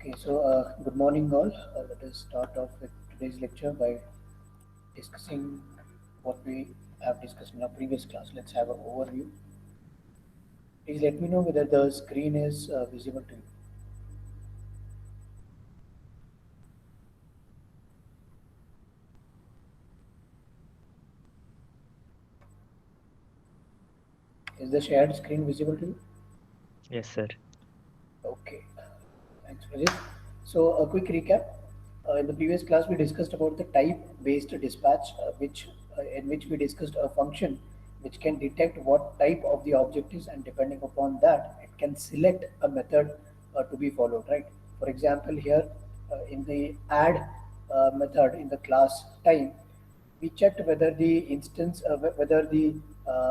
Okay, so good morning all. Let us start off with today's lecture by discussing what we have discussed in our previous class. Let's have an overview. Please let me know whether the screen is visible to you. Is the shared screen visible to you? Yes, sir. Okay, thanks for this. So a quick recap. In the previous class, we discussed about the type-based dispatch, in which we discussed a function which can detect what type of the object is, and depending upon that, it can select a method to be followed. Right. For example, here in the add method in the class time, we checked whether the whether the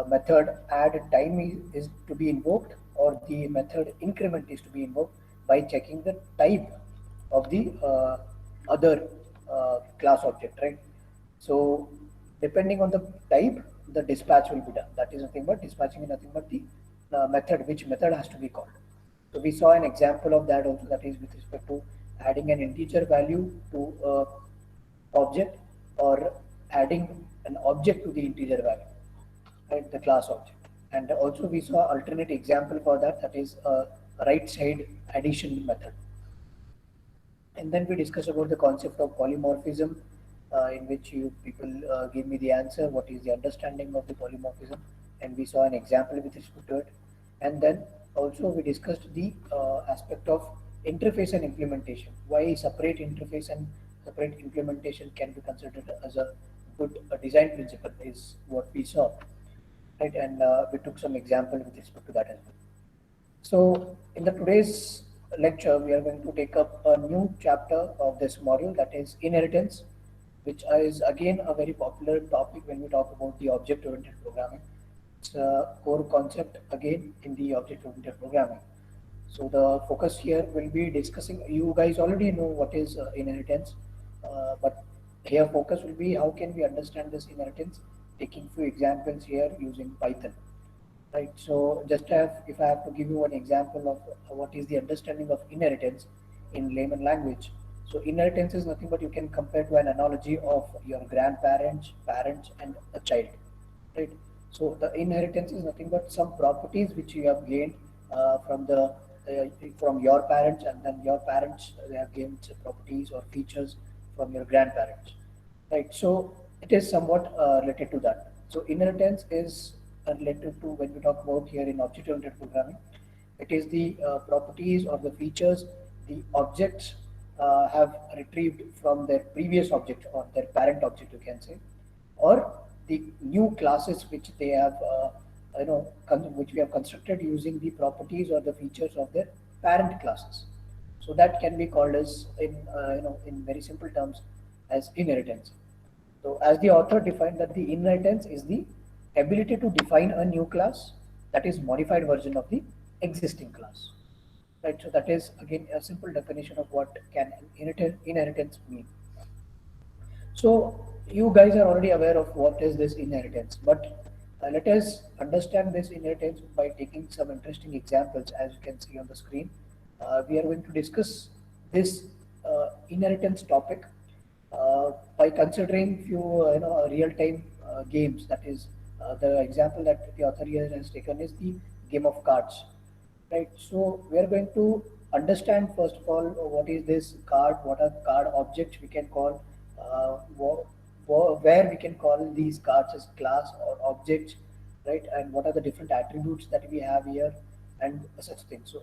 method add time is to be invoked or the method increment is to be invoked by checking the type of the other class object, right? So depending on the type, the dispatch will be done. That is nothing but dispatching is nothing but the method, which method has to be called. So we saw an example of that also, that is with respect to adding an integer value to object or adding an object to the integer value, right? The class object. And also we saw alternate example for that, that is a right side addition method. And then we discussed about the concept of polymorphism, in which you people gave me the answer, what is the understanding of the polymorphism, and we saw an example with respect to it. And then also we discussed the aspect of interface and implementation, why separate interface and separate implementation can be considered as a good design principle is what we saw, right? And we took some example with respect to that as well. So in the today's lecture, we are going to take up a new chapter of this module, that is inheritance, which is again a very popular topic when we talk about the object-oriented programming. It's a core concept again in the object-oriented programming. So the focus here will be discussing. You guys already know what is inheritance, but here focus will be how can we understand this inheritance. Taking few examples here using Python. Right. So just if I have to give you an example of what is the understanding of inheritance in layman language. So inheritance is nothing but you can compare to an analogy of your grandparents, parents, and a child. Right. So the inheritance is nothing but some properties which you have gained from your parents, and then your parents they have gained some properties or features from your grandparents. Right. So it is somewhat related to that. So inheritance is related to when we talk about here in object-oriented programming. It is the properties or the features the objects have retrieved from their previous object or their parent object, you can say, or the new classes which they have, which we have constructed using the properties or the features of their parent classes. So that can be called as, in very simple terms, as inheritance. So as the author defined that the inheritance is the ability to define a new class that is modified version of the existing class. Right. So that is again a simple definition of what can inheritance mean. So you guys are already aware of what is this inheritance, but let us understand this inheritance by taking some interesting examples. As you can see on the screen, we are going to discuss this inheritance topic by considering few real-time games. That is, the example that the author here has taken is the game of cards, right? So we are going to understand first of all what is this card, what are card objects we can call, where we can call these cards as class or objects, right? And what are the different attributes that we have here, and such things. So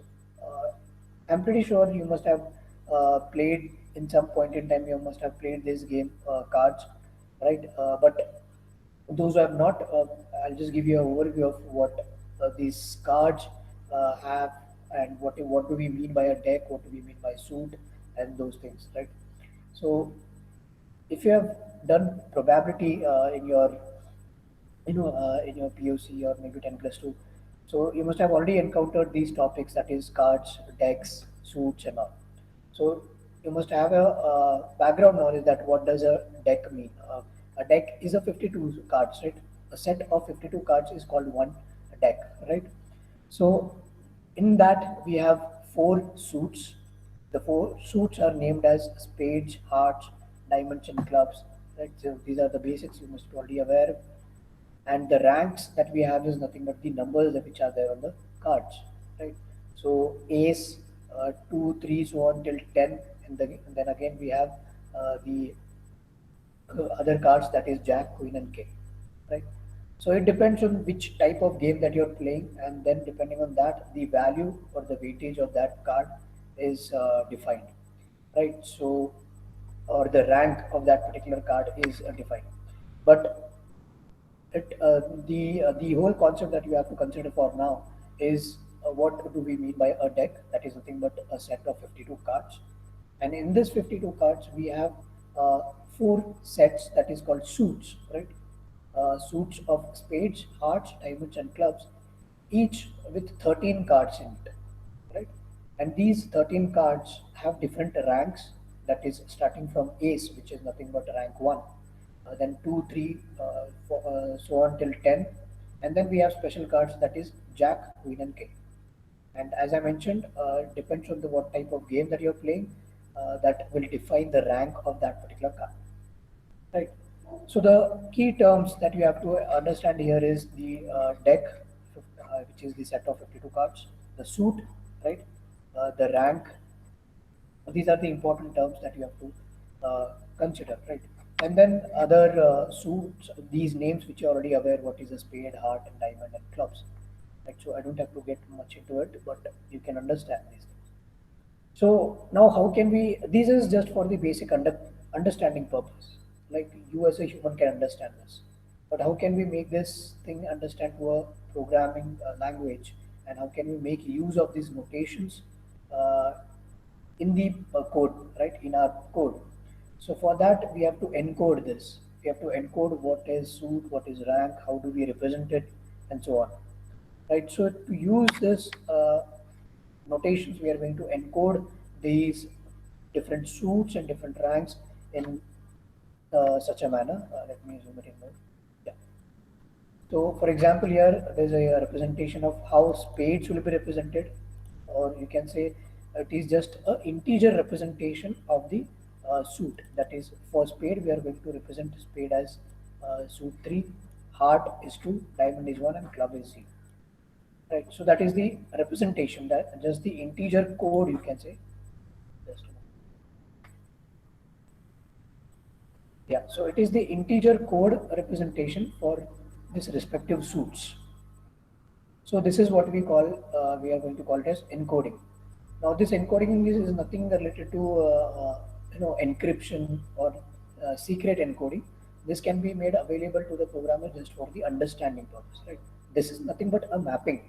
I'm pretty sure you must have played in some point in time. You must have played this game, cards, right? But those who have not, I'll just give you an overview of what these cards have, and what do we mean by a deck, what do we mean by suit, and those things, right? So if you have done probability in your POC or maybe 10 plus 2, so you must have already encountered these topics, that is cards, decks, suits, and all. So you must have a background knowledge that what does a deck mean. A deck is a 52 cards, right? A set of 52 cards is called one deck, right? So in that we have four suits, The four suits are named as spades, hearts, diamonds, and clubs. Right. So these are the basics you must be already aware of. And the ranks that we have is nothing but the numbers which are there on the cards. Right. So ace, 2, 3, so on till 10, and then again we have the other cards, that is jack, queen, and king. Right. So it depends on which type of game that you're playing, and then depending on that, the value or the weightage of that card is defined. Right. So or the rank of that particular card is defined. But the whole concept that you have to consider for now is what do we mean by a deck? That is nothing but a set of 52 cards, and in this 52 cards we have uh, four sets that is called suits, right? Suits of spades, hearts, diamonds, and clubs, each with 13 cards in it, right? And these 13 cards have different ranks, that is starting from ace, which is nothing but rank 1, then 2, 3, so on till 10, and then we have special cards, that is jack, queen, and king. And as I mentioned, it depends on the what type of game that you're playing, that will define the rank of that particular card. Right. So the key terms that you have to understand here is the deck, which is the set of 52 cards, the suit, right, the rank. These are the important terms that you have to consider, right? And then other suits, these names which you're already aware, what is a spade, heart, and diamond, and clubs. Right. So I don't have to get much into it, but you can understand these things. So now how can we, this is just for the basic understanding purpose. Like you as a human can understand this. But how can we make this thing understand to a programming language, and how can we make use of these notations uh, in the code, right? In our code. So for that we have to encode this. We have to encode what is suit, what is rank, how do we represent it, and so on. Right. So to use this notations, we are going to encode these different suits and different ranks in such a manner. Let me zoom it in more. Yeah. So, for example, here there's a representation of how spades will be represented, or you can say it is just a integer representation of the suit. That is, for spade, we are going to represent spade as suit 3, heart is 2, diamond is 1, and club is 0. Right. So that is the representation, that just the integer code, you can say. Just a moment. Yeah. So it is the integer code representation for this respective suits. So this is what we call, we are going to call it as encoding. Now this encoding is nothing related to encryption or secret encoding. This can be made available to the programmer just for the understanding purpose, right? This is nothing but a mapping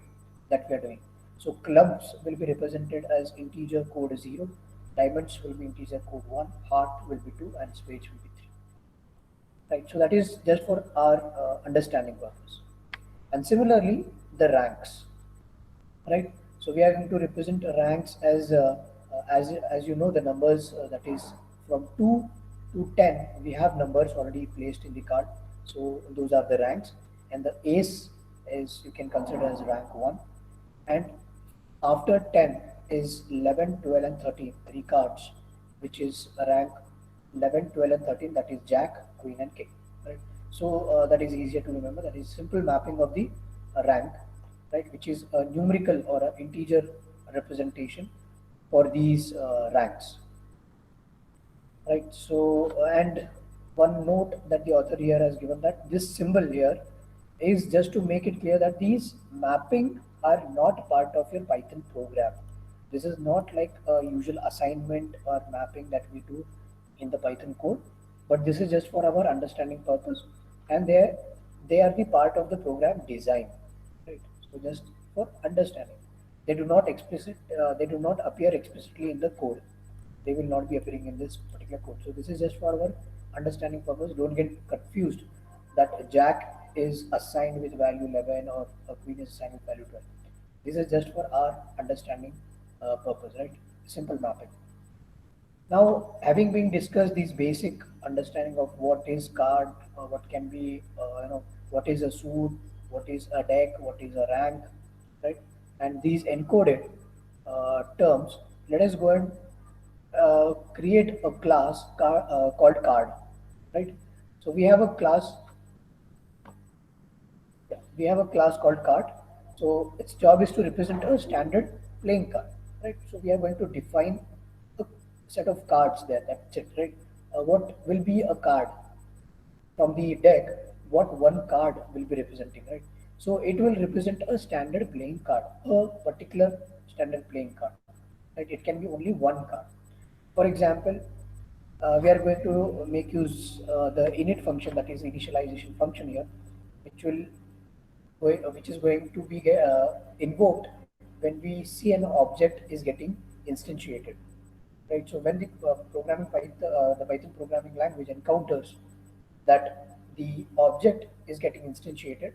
that we are doing. So clubs will be represented as integer code 0, diamonds will be integer code 1, heart will be 2, and spades will be 3. Right. So that is just for our understanding purpose. And similarly, the ranks, right? So we are going to represent ranks as as you know the numbers, that is from 2 to 10. We have numbers already placed in the card, so those are the ranks. And the ace is, you can consider as rank 1, and after 10 is 11, 12, and 13, three cards, which is rank 11, 12, and 13, that is jack, queen, and king. Right. So that is easier to remember. That is simple mapping of the rank, right, which is a numerical or an integer representation for these ranks. Right. So and one note that the author here has given, that this symbol here is just to make it clear that these mapping are not part of your Python program. This is not like a usual assignment or mapping that we do in the Python code, but this is just for our understanding purpose, and they are the part of the program design, right? So just for understanding, they do not they do not appear explicitly in the code. They will not be appearing in this particular code. So this is just for our understanding purpose. Don't get confused that jack is assigned with value 11 or a queen is assigned with value 12. This is just for our understanding purpose, right? Simple mapping. Now, having been discussed these basic understanding of what is card, what can be, what is a suit, what is a deck, what is a rank, right? And these encoded terms, let us go and create a class called card, right? So we have a class, yeah, we have a class called card. So its job is to represent a standard playing card, right? So we are going to define a set of cards there. That's it, right? What will be a card from the deck? What one card will be representing, right? So it will represent a standard playing card, a particular standard playing card, right? It can be only one card. For example, we are going to make use the init function, that is initialization function here, which will which is going to be invoked when we see an object is getting instantiated, right? So when the the Python programming language encounters that the object is getting instantiated,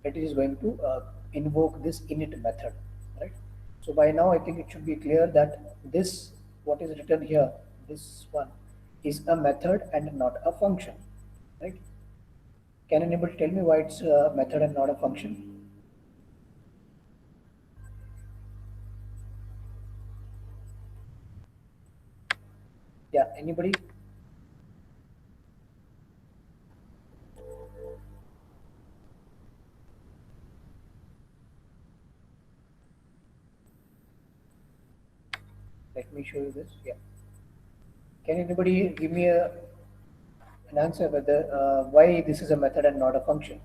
it is going to invoke this init method, right? So by now I think it should be clear that this, what is written here, this one, is a method and not a function, right? Can anybody tell me why it's a method and not a function? Yeah, anybody? Let me show you this. Yeah. Can anybody give me an answer whether why this is a method and not a function?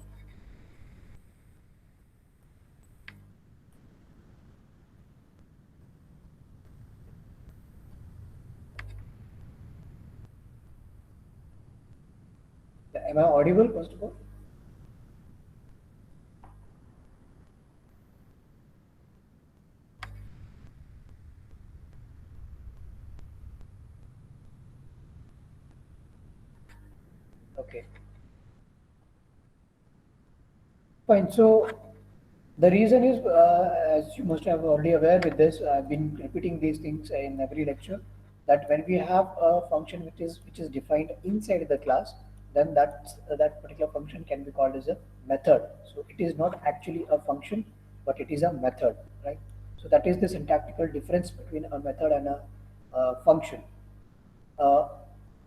Yeah, am I audible first of all? Okay. Fine. So the reason is, as you must have already aware with this, I've been repeating these things in every lecture, that when we have a function which is defined inside the class, then that particular function can be called as a method. So it is not actually a function, but it is a method, right? So that is the syntactical difference between a method and a function. A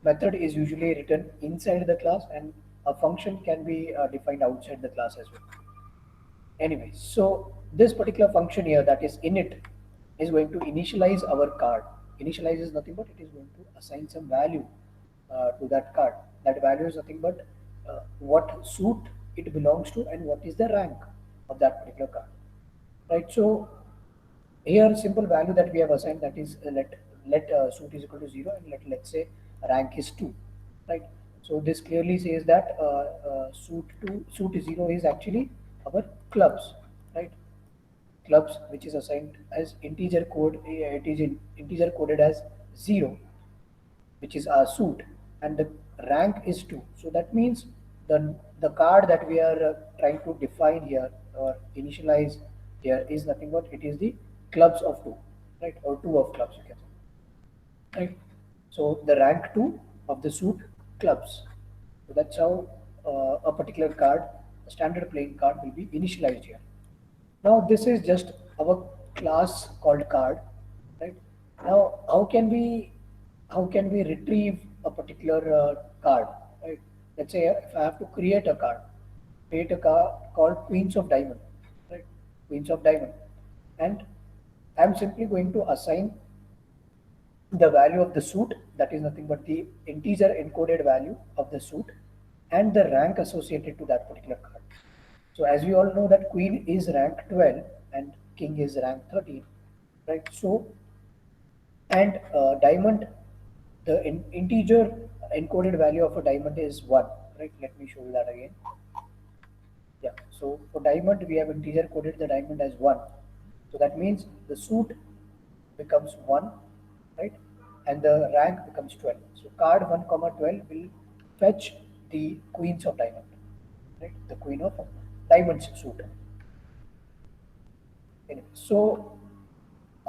method is usually written inside the class, and a function can be defined outside the class as well. Anyway, so this particular function here, that is init, is going to initialize our card. Initialize is nothing but it is going to assign some value to that card. That value is nothing but what suit it belongs to and what is the rank of that particular card. Right. So here simple value that we have assigned, that is let suit is equal to 0, and let's say rank is 2, right? So this clearly says that suit 0 is actually our clubs, right? Clubs which is assigned as integer code, it is integer coded as 0, which is our suit, and the rank is 2. So that means the card that we are trying to define here or initialize here is nothing but it is the clubs of 2, right? Or 2 of clubs, you can say, right? So the rank 2 of the suit clubs. So that's how a particular card, a standard playing card, will be initialized here. Now this is just our class called card, right? Now how can we retrieve a particular card, right? Let's say if I have to create a card called Queens of Diamond, right? Queens of Diamond, and I'm simply going to assign the value of the suit, that is nothing but the integer encoded value of the suit, and the rank associated to that particular card. So as we all know that queen is rank 12 and king is rank 13, right? So, and diamond, the integer encoded value of a diamond is 1, right? Let me show you that again. Yeah, so for diamond we have integer coded the diamond as 1. So that means the suit becomes 1, right? And the rank becomes 12. So card 1 comma 12 will fetch the queens of diamond, right? The queen of diamonds suit. Anyway, so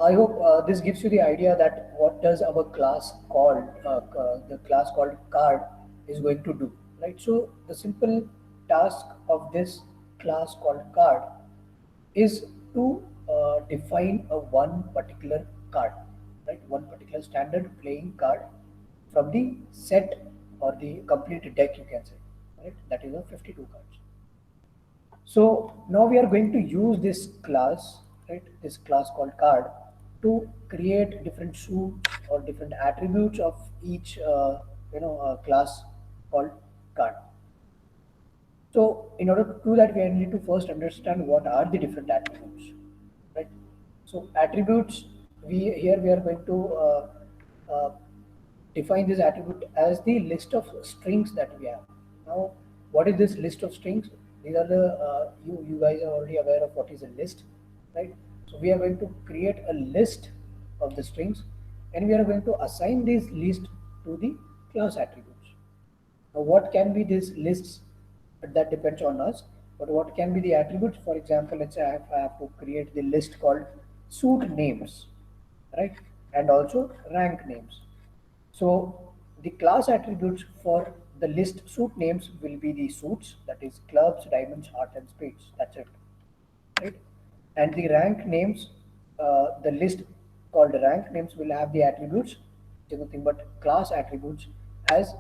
I hope this gives you the idea that what does our class called the class called card is going to do, right? So the simple task of this class called card is to define a one particular card. right? One particular standard playing card from the set or the complete deck, you can say, right? That is a 52 cards. So now we are going to use this class, right? This class called card to create different suits or different attributes of each, class called card. So in order to do that, we need to first understand what are the different attributes, right? So attributes, we are going to define this attribute as the list of strings that we have. Now, what is this list of strings? These are the you guys are already aware of what is a list, right? So we are going to create a list of the strings, and we are going to assign this list to the class attributes. Now, what can be these lists? But that depends on us. But what can be the attributes? For example, let's say I have to create the list called suit names, right? And also rank names. So the class attributes for the list suit names will be the suits, that is clubs, diamonds, heart, and spades. That's it, right? And the rank names, the list called rank names will have the attributes, which is nothing but class attributes as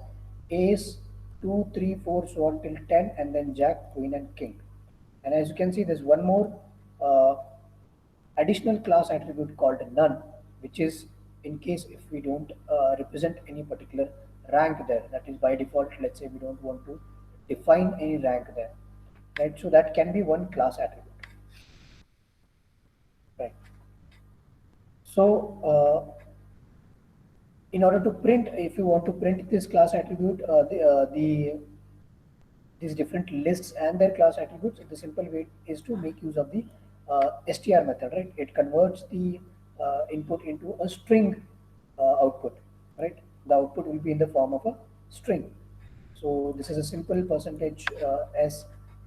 ace, 2, 3, 4, so on till 10, and then jack, queen, and king. And as you can see, there's one more uh, additional class attribute called none, which is in case if we don't represent any particular rank there, that is by default, let's say we don't want to define any rank there, right? So that can be one class attribute, right? So in order to print, if you want to print this class attribute, the these different lists and their class attributes, the simple way is to make use of the str method, right? It converts the input into a string output, right? The output will be in the form of a string. So this is a simple percentage s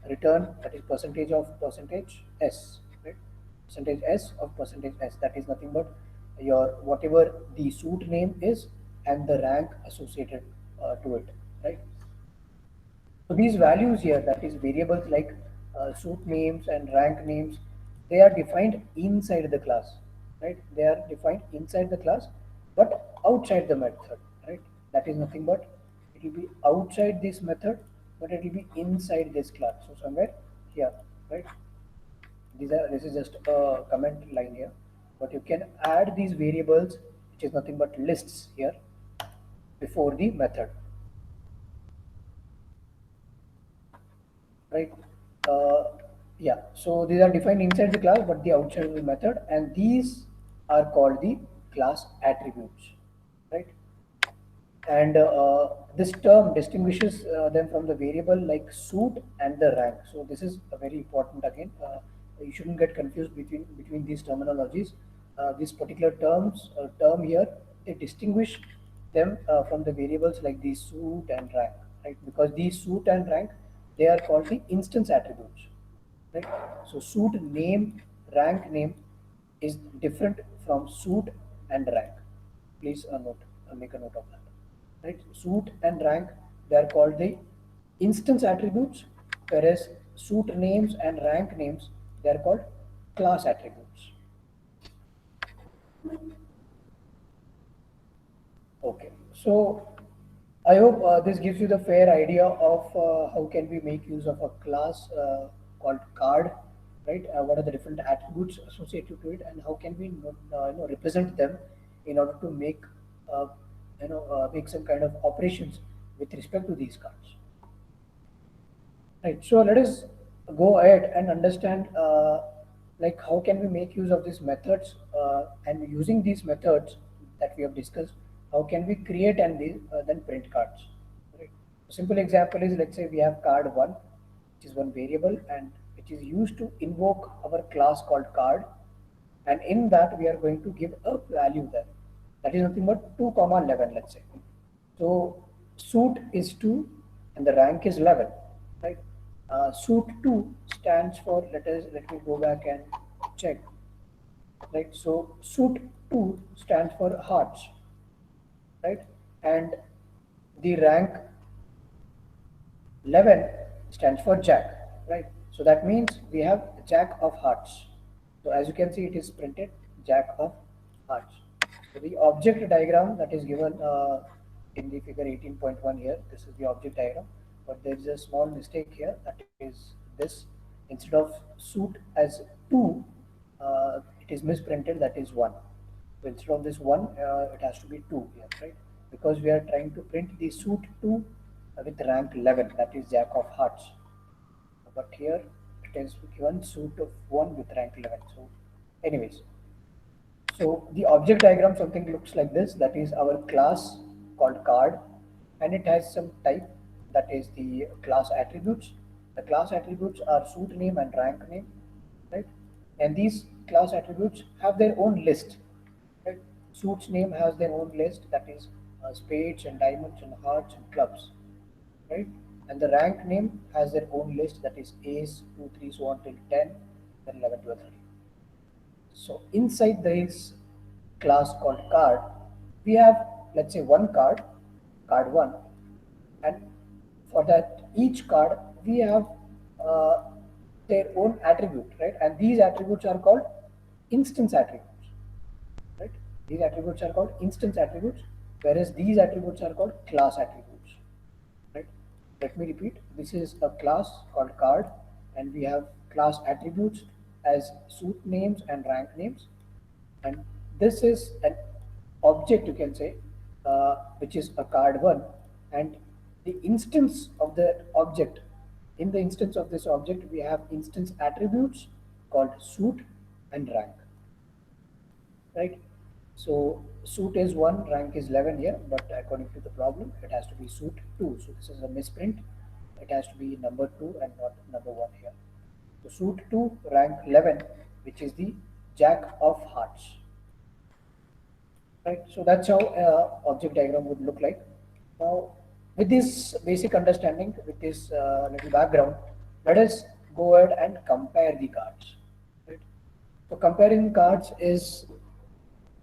return, that is percentage of percentage s, right? Percentage s of percentage s, that is nothing but your whatever the suit name is and the rank associated to it, right? So these values here, that is variables like suit names and rank names, they are defined inside the class, right? They are defined inside the class, but outside the method, right? That is nothing but it will be outside this method, but it will be inside this class. So somewhere here, right? This is just a comment line here, but you can add these variables, which is nothing but lists here before the method, right? Uh, yeah, so these are defined inside the class, but the outside of the method, and these are called the class attributes, right? And this term distinguishes them from the variable like suit and the rank. So this is a very important again. You shouldn't get confused between these terminologies. These particular term here, they distinguish them from the variables like the suit and rank, right? Because these suit and rank, they are called the instance attributes, right? So suit name, rank name is different from suit and rank. Please make a note of that, right? Suit and rank, they are called the instance attributes, whereas suit names and rank names, they are called class attributes. Okay, so I hope this gives you the fair idea of how can we make use of a class called card, right? What are the different attributes associated to it, and how can we represent them in order to uh, make some kind of operations with respect to these cards. Right. So let us go ahead and understand like how can we make use of these methods, and using these methods that we have discussed, how can we create and then print cards. Right. A simple example is, let's say we have card one, which is one variable and which is used to invoke our class called card, and in that we are going to give a value there. That is nothing but 2 comma 11, let's say. So suit is 2 and the rank is 11, right? Suit 2 stands for, let me go back and check, right? So suit 2 stands for hearts, right? And the rank 11 stands for jack, right? So that means we have jack of hearts. So as you can see, it is printed jack of hearts. So the object diagram that is given in the figure 18.1 here, this is the object diagram, but there is a small mistake here, that is this. Instead of suit as 2, it is misprinted, that is 1. So instead of this 1, it has to be 2 here, right? Because we are trying to print the suit 2 with rank 11, that is Jack of Hearts. But here it is given suit of 1 with rank 11. So anyways, so the object diagram something looks like this. That is our class called card, and it has some type, that is the class attributes. The class attributes are suit name and rank name, right? And these class attributes have their own list, right? Suit's name has their own list, that is spades and diamonds and hearts and clubs, right? And the rank name has their own list, that is ace, 2, 3, so on till 10, then 11, 12, 13. So inside this class called card, we have, let's say, one card, card 1, and for that each card we have uh, their own attribute, right? And these attributes are called instance attributes, right? These attributes are called instance attributes, whereas these attributes are called class attributes, right? Let me repeat. This is a class called card, and we have class attributes as suit names and rank names, and this is an object, you can say, which is a card 1, and the instance of the object, in the instance of this object we have instance attributes called suit and rank, right? So suit is 1, rank is 11 here, but according to the problem it has to be suit 2. So this is a misprint. It has to be number 2 and not number 1 here. So suit 2, rank 11, which is the Jack of Hearts, right? So that's how object diagram would look like. Now, with this basic understanding, with this little background, let us go ahead and compare the cards, right? So comparing cards is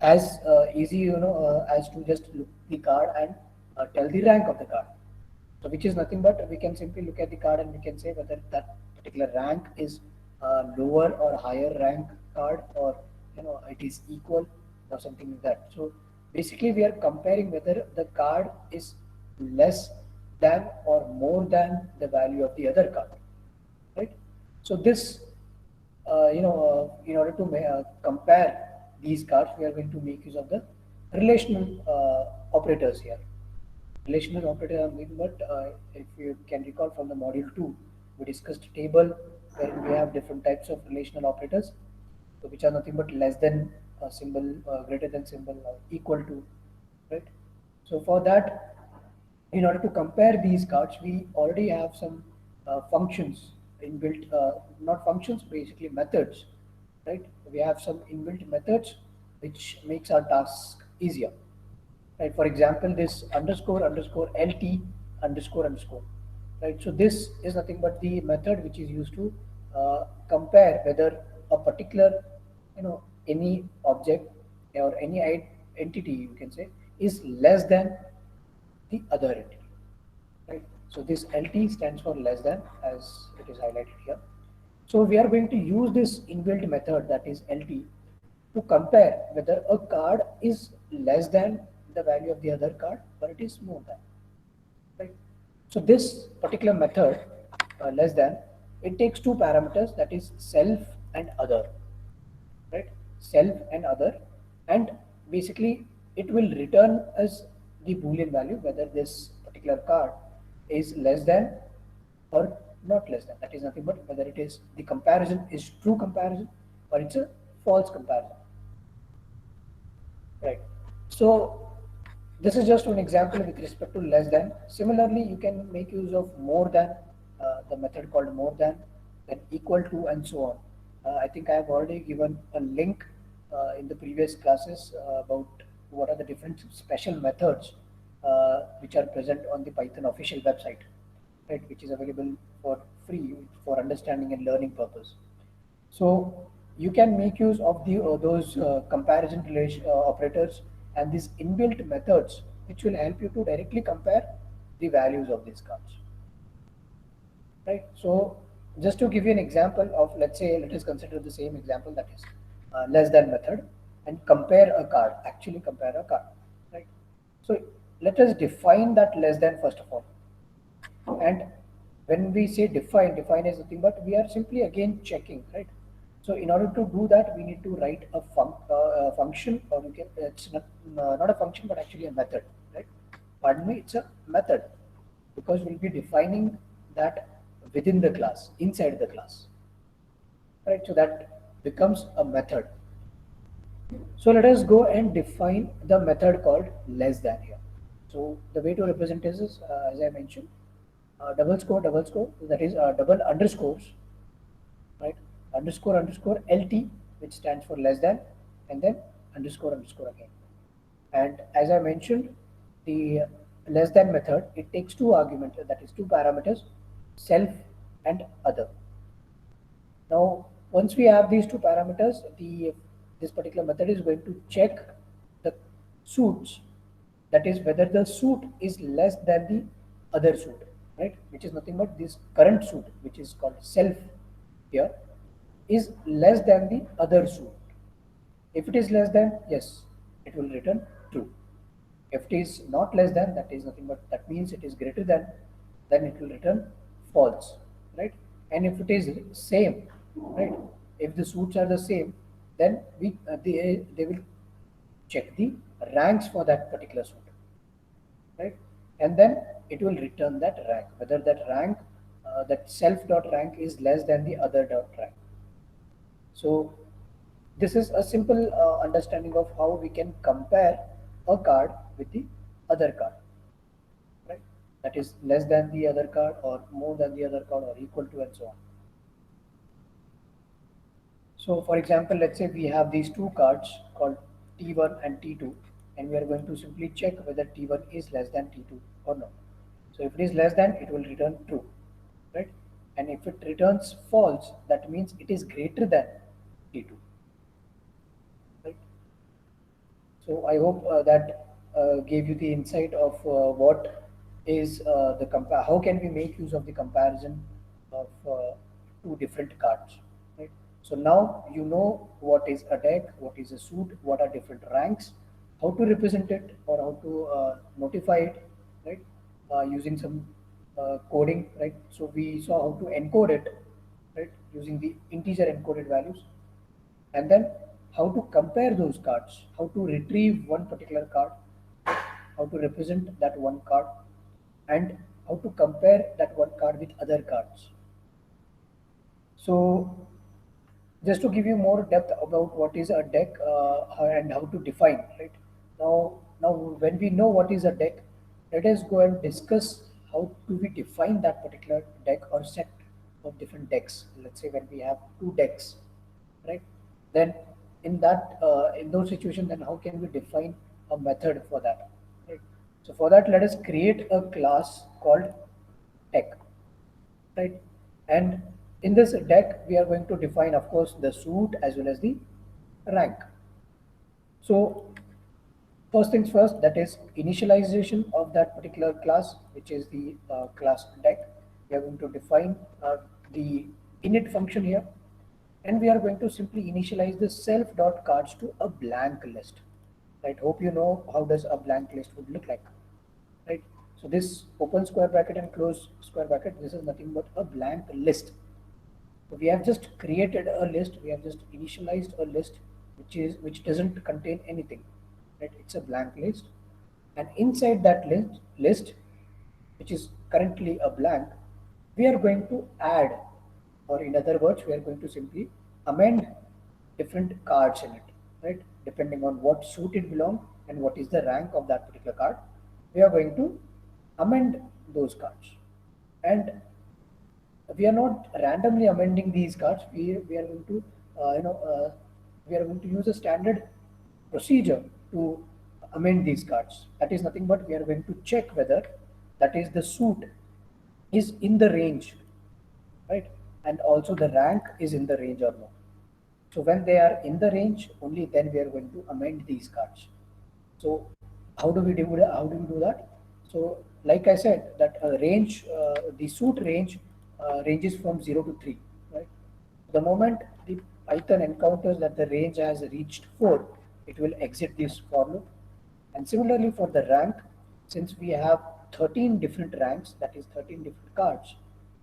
as easy, as to just look the card and tell the rank of the card. So which is nothing but we can simply look at the card and we can say whether that particular rank is lower or higher rank card, or it is equal or something like that. So basically we are comparing whether the card is less than or more than the value of the other card, right? So this, in order to compare these cards, we are going to make use of the relational operators here. Relational operator are nothing but, if you can recall from the module 2, we discussed table where we have different types of relational operators, so which are nothing but less than symbol, greater than symbol, or equal to, right? So for that, in order to compare these cards, we already have some functions inbuilt, not functions, basically methods, right? We have some inbuilt methods which makes our task easier, right? For example, this underscore underscore lt underscore underscore, right? So this is nothing but the method which is used to compare whether a particular, any object or any entity, you can say, is less than the other entity, right? So this lt stands for less than, as it is highlighted here. So we are going to use this inbuilt method, that is lt, to compare whether a card is less than the value of the other card or it is more than, right? So this particular method, less than, it takes two parameters, that is self and other, right? Self and other, and basically it will return us the boolean value whether this particular card is less than or not less than. That is nothing but whether it is, the comparison is true comparison or it's a false comparison, right? So this is just one example with respect to less than. Similarly, you can make use of more than, the method called more than, then equal to, and so on. I think I have already given a link in the previous classes about what are the different special methods which are present on the Python official website, right, which is available for free for understanding and learning purpose. So you can make use of the those comparison relation operators and these inbuilt methods, which will help you to directly compare the values of these cards, right? So just to give you an example of, let's say, let us consider the same example, that is less than method. and compare a card, actually compare a card, right? So let us define that less than first of all. And when we say define is nothing but we are simply again checking, right? So in order to do that, we need to write a function, or you can, it's not a function, but actually a method, right? Pardon me, it's a method, because we'll be defining that within the class, inside the class, right? So that becomes a method. So let us go and define the method called less than here. So the way to represent is as I mentioned, double score, that is double underscores, right? Underscore LT, which stands for less than, and then underscore again. And as I mentioned, the less than method, it takes two arguments, that is two parameters, self and other. Now, once we have these two parameters, this particular method is going to check the suits, that is whether the suit is less than the other suit, right? Which is nothing but this current suit, which is called self here, is less than the other suit. If it is less than, yes, it will return true. If it is not less than, that is nothing but that means it is greater than, then it will return false, right? And if it is same, right? If the suits are the same, then they will check the ranks for that particular suit, right? And then it will return that rank, whether that rank, that self dot rank is less than the other dot rank. So this is a simple understanding of how we can compare a card with the other card, right? That is less than the other card or more than the other card or equal to and so on. So for example, let's say we have these two cards called T1 and T2, and we are going to simply check whether T1 is less than T2 or not. So if it is less than, it will return true, right? And if it returns false, that means it is greater than T2, right? So I hope that gave you the insight of what is the compare. How can we make use of the comparison of two different cards, right? So now you know what is a deck, what is a suit, what are different ranks, how to represent it or how to notify it, right? Using some coding, right? So we saw how to encode it, right? Using the integer encoded values, and then how to compare those cards, how to retrieve one particular card, how to represent that one card, and how to compare that one card with other cards. So just to give you more depth about what is a deck and how to define, right? Now when we know what is a deck, let us go and discuss how do we define that particular deck or set of different decks. Let's say when we have two decks, right? Then in those situations, then how can we define a method for that, right? So for that, let us create a class called deck, right? And in this deck, we are going to define, of course, the suit as well as the rank. So first things first, that is initialization of that particular class, which is the class deck. We are going to define the init function here, and we are going to simply initialize the self dot cards to a blank list, right? Hope you know how does a blank list would look like, right? So this open square bracket and close square bracket, this is nothing but a blank list. So we have just created a list, we have just initialized a list which doesn't contain anything, right? It's a blank list, and inside that list which is currently a blank, we are going to add, or in other words, we are going to simply amend different cards in it, right? Depending on what suit it belongs and what is the rank of that particular card, we are going to amend those cards. And we are not randomly amending these cards. We are going to, we are going to use a standard procedure to amend these cards. That is nothing but we are going to check whether that is the suit is in the range, right? And also the rank is in the range or not. So when they are in the range, only then we are going to amend these cards. So how do we do that? How do we do that? So like I said, that the suit range ranges from 0 to 3, right? The moment the Python encounters that the range has reached 4, it will exit this for loop. And similarly for the rank, since we have 13 different ranks, that is 13 different cards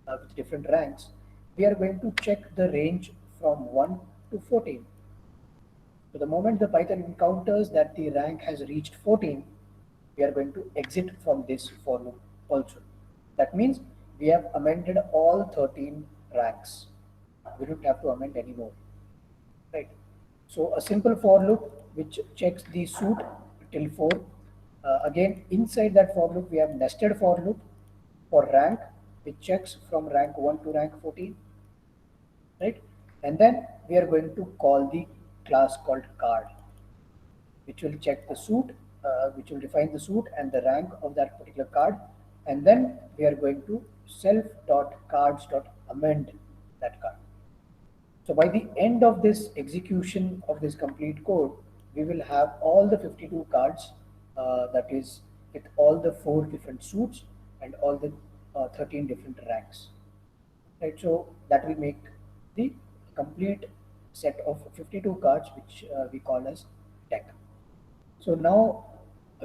with different ranks, we are going to check the range from 1 to 14. So the moment the Python encounters that the rank has reached 14, we are going to exit from this for loop also. That means we have amended all 13 ranks. We don't have to amend anymore, right? So a simple for loop which checks the suit till 4. Again, inside that for loop, we have nested for loop for rank, which checks from rank 1 to rank 14, right? And then we are going to call the class called card, which will check the suit, which will define the suit and the rank of that particular card. And then we are going to self.cards.amend that card. So by the end of this execution of this complete code, we will have all the 52 cards, that is with all the 4 different suits and all the 13 different ranks. Right, so that will make the complete set of 52 cards, which we call as deck. So now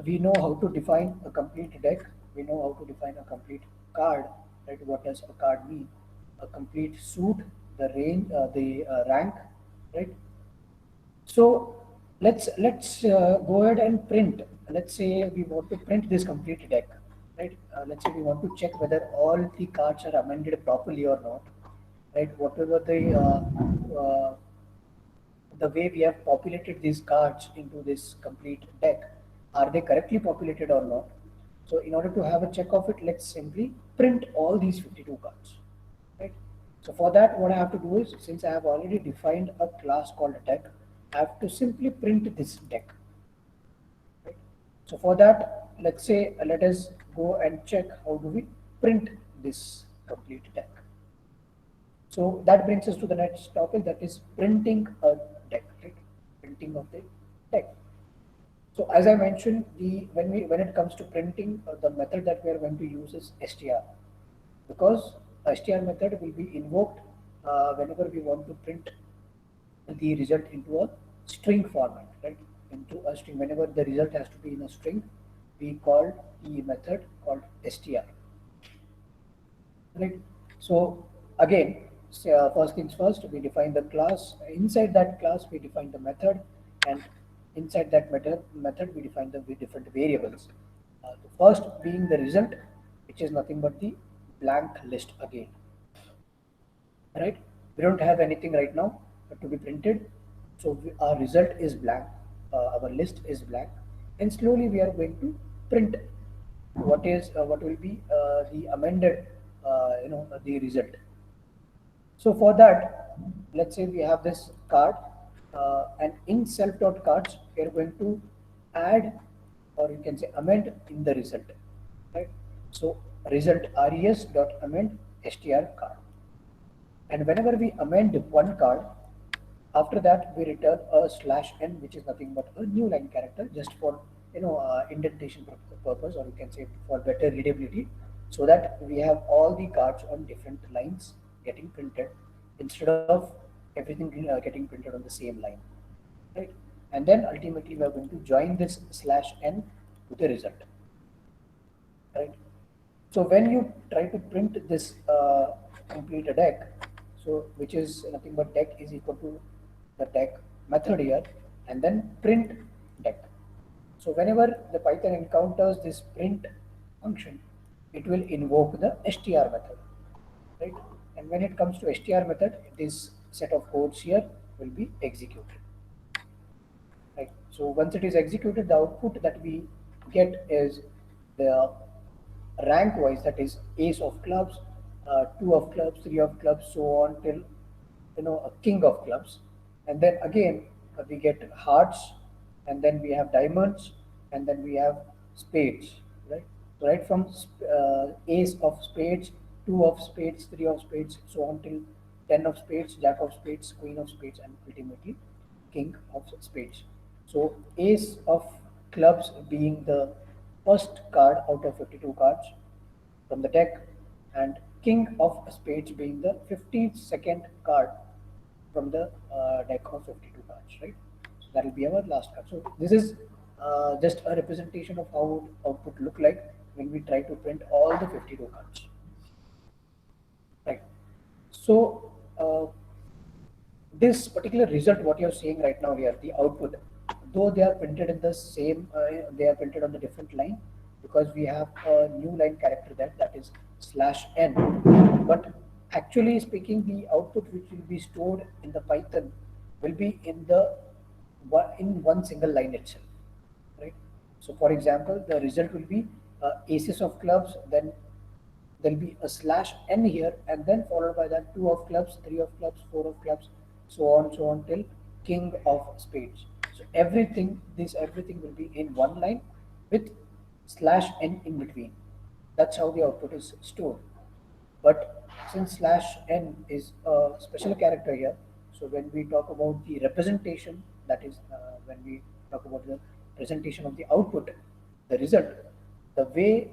we know how to define a complete deck. We know how to define a complete card. Right? What does a card mean? A complete suit, the range, the rank, right? So let's go ahead and print. Let's say we want to print this complete deck, right? Let's say we want to check whether all the cards are amended properly or not, right? Whatever the way we have populated these cards into this complete deck, are they correctly populated or not? So in order to have a check of it, let's simply print all these 52 cards, right? So for that, what I have to do is, since I have already defined a class called deck, I have to simply print this deck, right? So for that, let's say, let us go and check how do we print this complete deck. So that brings us to the next topic, that is printing a deck, right? Printing of the deck. So as I mentioned, when it comes to printing, the method that we are going to use is str, because str method will be invoked whenever we want to print the result into a string format, right? Into a string, whenever the result has to be in a string, we call the method called str, right? So again, first things first, we define the class. Inside that class, we define the method, and inside that method we define the different variables. The first being the result, which is nothing but the blank list again, right? We don't have anything right now to be printed, so our result is blank, our list is blank, and slowly we are going to print what will be the amended the result. So for that, let's say we have this card, and in self.cards, we are going to add, or you can say amend in the result, right? So result res.amend str card. And whenever we amend one card, after that we return a slash n, which is nothing but a new line character, just for indentation purpose, or you can say for better readability, so that we have all the cards on different lines getting printed instead of everything getting printed on the same line, right? And then ultimately we are going to join this slash n to the result, right? So when you try to print this complete deck, so which is nothing but deck is equal to the deck method here, and then print deck. So whenever the Python encounters this print function, it will invoke the str method, right? And when it comes to str method, this set of codes here will be executed, right? So once it is executed, the output that we get is the rank wise, that is ace of clubs, two of clubs, three of clubs, so on till a king of clubs. And then again we get hearts, and then we have diamonds, and then we have spades, right? So right from ace of spades, two of spades, three of spades, so on till 10 of spades, jack of spades, queen of spades, and ultimately king of spades. So ace of clubs being the first card out of 52 cards from the deck, and king of spades being the 52nd card from the deck of 52 cards, right? that will be our last card. So this is just a representation of how would output look like when we try to print all the 52 cards. Right. So this particular result, what you're seeing right now here, the output, though they are printed in the same, they are printed on the different line because we have a new line character that is /n. But actually speaking, the output which will be stored in the Python will be in one single line itself, right? So for example, the result will be aces of clubs, then there'll be a /n here, and then followed by that two of clubs, three of clubs, four of clubs, so on till king of spades. So everything will be in one line with /n in between. That's how the output is stored. But since /n is a special character here, so when we talk about the representation, that is when we talk about the presentation of the output, the result, the way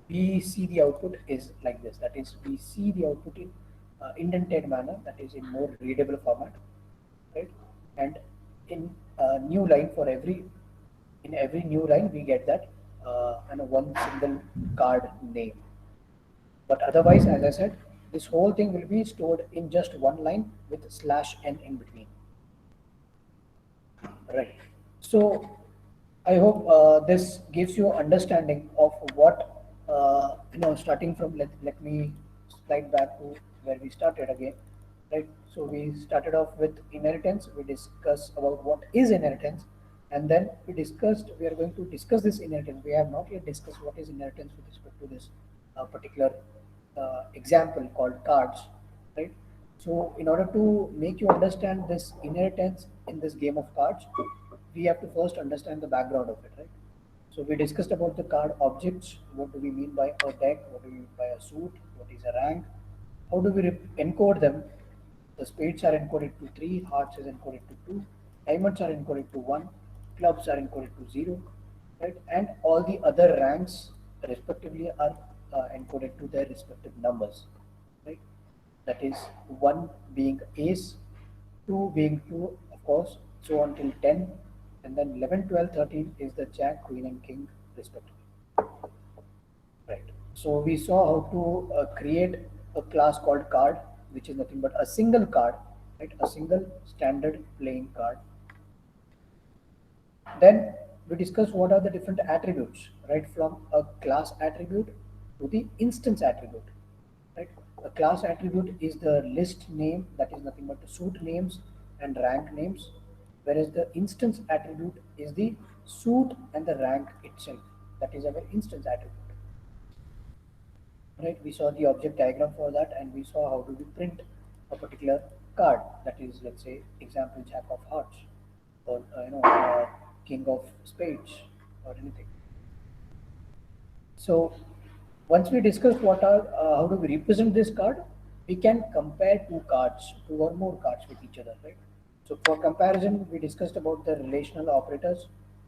we see the output is like this. That is, we see the output in indented manner, that is in more readable format, right? And in a new line in every new line we get that one single card name. But otherwise, as I said, this whole thing will be stored in just one line with /n in between. Right. So I hope this gives you understanding of what starting from let me slide back to where we started again. Right. So we started off with inheritance. We discussed about what is inheritance, and then we are going to discuss this inheritance. We have not yet discussed what is inheritance with respect to this particular example called cards, right? So in order to make you understand this inheritance in this game of cards, we have to first understand the background of it, right? So we discussed about the card objects. What do we mean by a deck? What do we mean by a suit? What is a rank? How do we encode them? The spades are encoded to 3, hearts is encoded to 2, diamonds are encoded to 1, clubs are encoded to 0, right? And all the other ranks respectively are encoded to their respective numbers, right? That is 1 being ace, 2 being 2, of course, so on till 10, and then 11, 12, 13 is the jack, queen, and king respectively. Right. So we saw how to create a class called card, which is nothing but a single card, right? A single standard playing card. Then we discussed what are the different attributes, right? From a class attribute to the instance attribute, right? A class attribute is the list name, that is nothing but the suit names and rank names, whereas the instance attribute is the suit and the rank itself. That is our instance attribute. Right, we saw the object diagram for that, and we saw how do we print a particular card, that is, let's say example jack of hearts, or king of spades, or anything. So once we discussed how do we represent this card, we can compare two or more cards with each other, right? So for comparison, we discussed about the relational operators,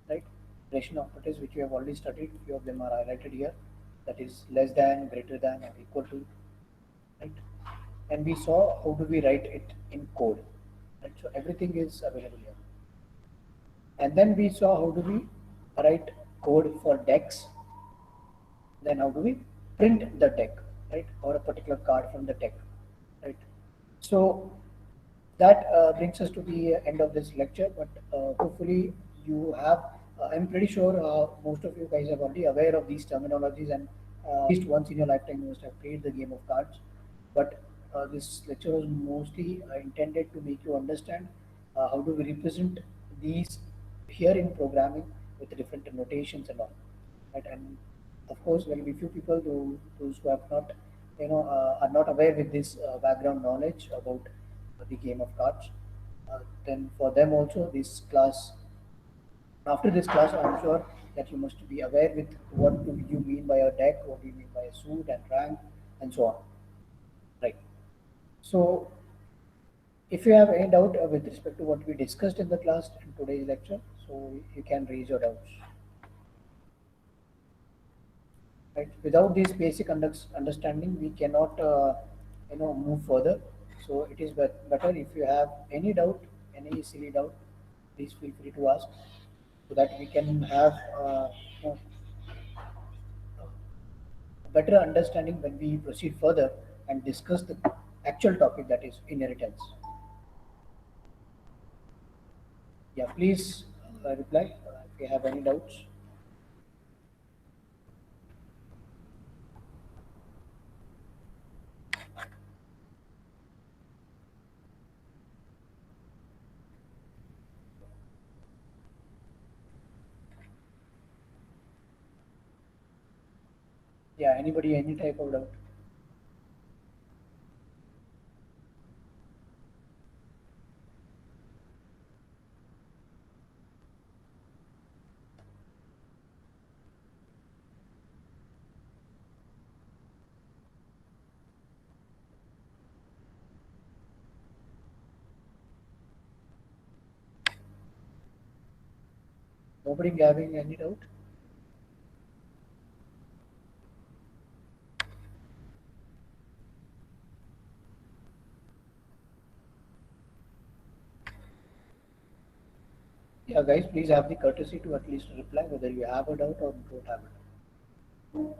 right? Relational operators which we have already studied. Few of them are highlighted here. That is less than, greater than, or equal to, right? And we saw how do we write it in code, right? So everything is available here. And then we saw how do we write code for decks. Then how do we print the deck, right? Or a particular card from the deck, right? So that brings us to the end of this lecture, but hopefully you have, I'm pretty sure most of you guys are already aware of these terminologies, and at least once in your lifetime you must have played the game of cards. But this lecture was mostly intended to make you understand how do we represent these here in programming with different notations and all, right? And of course, there will be few people those who have not, are not aware with this background knowledge about the game of cards. Then for them also, this class, after this class, I'm sure that you must be aware with what do you mean by a deck, what do you mean by a suit and rank, and so on, right? So if you have any doubt with respect to what we discussed in the class in today's lecture, so you can raise your doubts. Right? Without this basic understanding, we cannot, move further. So it is better if you have any doubt, any silly doubt, please feel free to ask so that we can have you know, a better understanding when we proceed further and discuss the actual topic, that is inheritance. Yeah, please reply if you have any doubts. Yeah, anybody, any type of doubt? Nobody having any doubt? Yeah, guys, please have the courtesy to at least reply whether you have a doubt or don't have a doubt.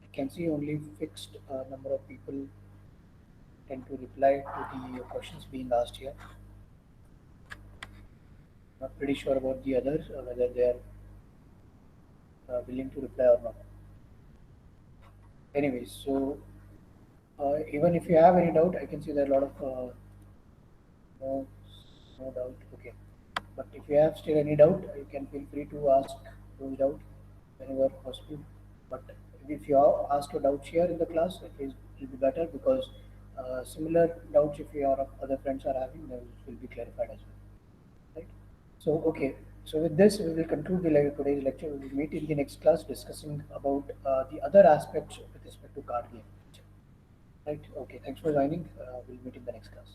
I can see only fixed number of people tend to reply to the questions being asked here. Not pretty sure about the others, whether they are willing to reply or not. Anyways, so even if you have any doubt, I can see there are a lot of no, no doubt. Okay, but if you have still any doubt, you can feel free to ask those doubt whenever possible. But if you are asked a doubt here in the class, it will be better because similar doubts if your other friends are having, those will be clarified as well. Right? So, okay. So with this, we will conclude the today's lecture. We will meet in the next class discussing about the other aspects with respect to card game. Right? Okay. Thanks for joining. We'll meet in the next class.